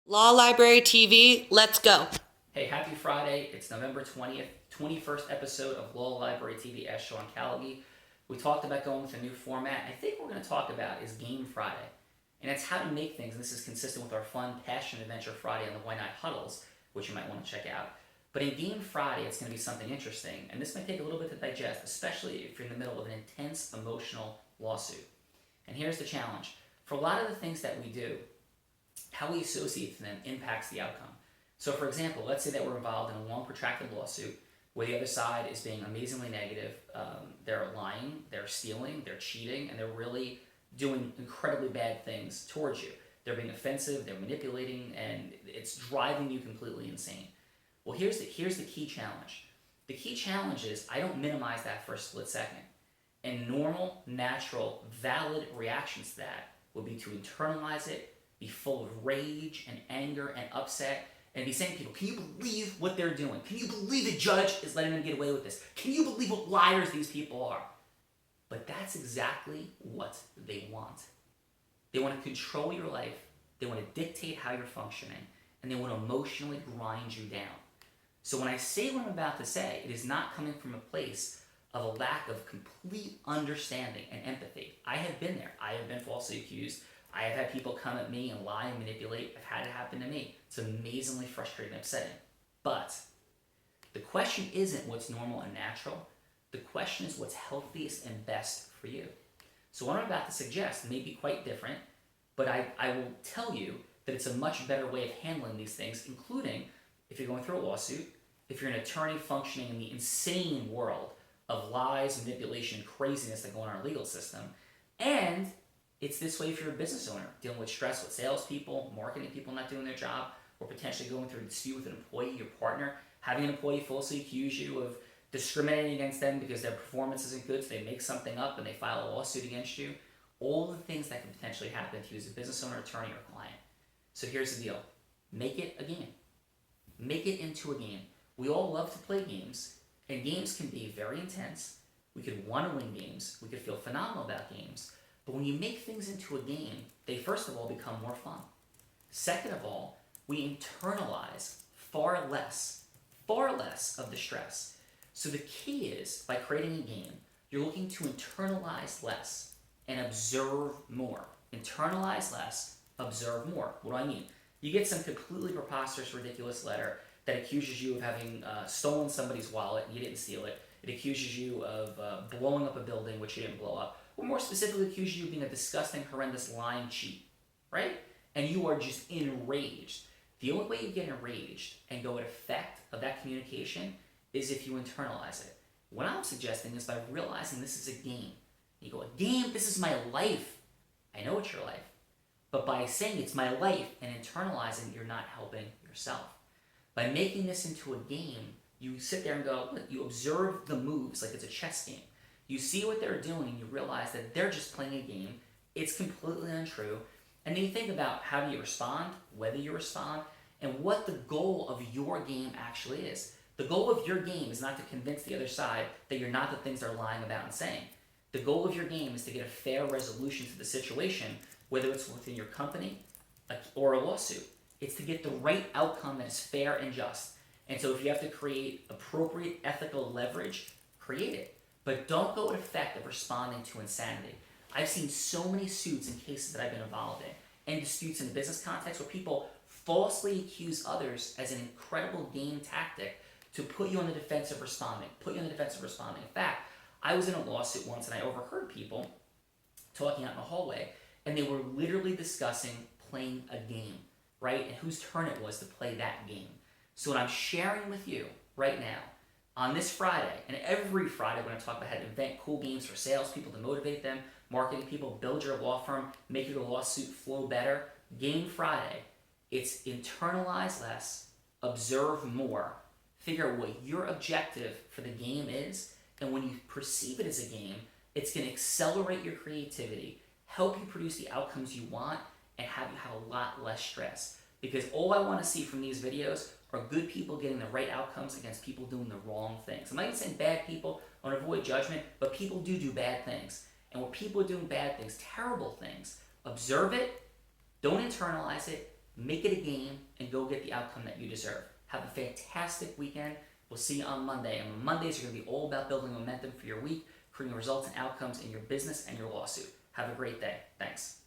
Law Library TV, let's go. Hey, happy Friday. It's November 20th, 21st episode of Law Library TV, AskSeanCallagy. We talked about going with a new format. I think what we're going to talk about is Game Friday. And it's how to make things, and this is consistent with our fun Passion Adventure Friday on the Why Not Huddles, which you might want to check out. But in Game Friday, it's going to be something interesting, and this might take a little bit to digest, especially if you're in the middle of an intense emotional lawsuit. And here's the challenge. For a lot of the things that we do, how we associate them impacts the outcome. So for example, let's say that we're involved in a long protracted lawsuit where the other side is being amazingly negative. They're lying, they're stealing, they're cheating, and they're really doing incredibly bad things towards you. They're being offensive, they're manipulating, and it's driving you completely insane. Well, here's the key challenge. The key challenge is I don't minimize that for a split second. And normal, natural, valid reactions to that would be to internalize it, be full of rage and anger and upset, and be saying to people, can you believe what they're doing? Can you believe the judge is letting them get away with this? Can you believe what liars these people are? But that's exactly what they want. They want to control your life, they want to dictate how you're functioning, and they want to emotionally grind you down. So when I say what I'm about to say, it is not coming from a place of a lack of complete understanding and empathy. I have been there. I have been falsely accused. I have had people come at me and lie and manipulate. I've had it happen to me. It's amazingly frustrating and upsetting. But the question isn't what's normal and natural. The question is what's healthiest and best for you. So what I'm about to suggest may be quite different, but I will tell you that it's a much better way of handling these things, including if you're going through a lawsuit, if you're an attorney functioning in the insane world of lies, manipulation, and craziness that go on in our legal system, and it's this way if you're a business owner, dealing with stress with salespeople, marketing people not doing their job, or potentially going through a dispute with an employee, your partner, having an employee falsely accuse you of discriminating against them because their performance isn't good, so they make something up and they file a lawsuit against you. All the things that can potentially happen to you as a business owner, attorney, or client. So here's the deal. Make it a game. Make it into a game. We all love to play games, and games can be very intense. We could want to win games. We could feel phenomenal about games. But when you make things into a game, they first of all become more fun. Second of all, we internalize far less of the stress. So the key is, by creating a game, you're looking to internalize less and observe more. Internalize less, observe more. What do I mean? You get some completely preposterous, ridiculous letter that accuses you of having stolen somebody's wallet and you didn't steal it. It accuses you of blowing up a building which you didn't blow up. Or more specifically, accuses you of being a disgusting, horrendous lying cheat, right? And you are just enraged. The only way you get enraged and go at effect of that communication is if you internalize it. What I'm suggesting is by realizing this is a game. You go, a game? This is my life. I know it's your life. But by saying it's my life and internalizing, you're not helping yourself. By making this into a game, you sit there and go, you observe the moves like it's a chess game. You see what they're doing and you realize that they're just playing a game. It's completely untrue. And then you think about how do you respond, whether you respond, and what the goal of your game actually is. The goal of your game is not to convince the other side that you're not the things they're lying about and saying. The goal of your game is to get a fair resolution to the situation, whether it's within your company or a lawsuit. It's to get the right outcome that is fair and just. And so if you have to create appropriate ethical leverage, create it. But don't go at effect of responding to insanity. I've seen so many suits and cases that I've been involved in, and disputes in the business context where people falsely accuse others as an incredible game tactic to put you on the defensive responding, In fact, I was in a lawsuit once and I overheard people talking out in the hallway, and they were literally discussing playing a game, right? And whose turn it was to play that game. So what I'm sharing with you right now, on this Friday, and every Friday we're going to talk about how to invent cool games for salespeople to motivate them, marketing people, build your law firm, make your lawsuit flow better. Game Friday, it's internalize less, observe more, figure out what your objective for the game is, and when you perceive it as a game, it's going to accelerate your creativity, help you produce the outcomes you want, and have you have a lot less stress. Because all I want to see from these videos are good people getting the right outcomes against people doing the wrong things. I'm not even saying bad people, I want to avoid judgment, but people do bad things. And when people are doing bad things, terrible things, observe it, don't internalize it, make it a game, and go get the outcome that you deserve. Have a fantastic weekend. We'll see you on Monday. And Mondays are going to be all about building momentum for your week, creating results and outcomes in your business and your lawsuit. Have a great day. Thanks.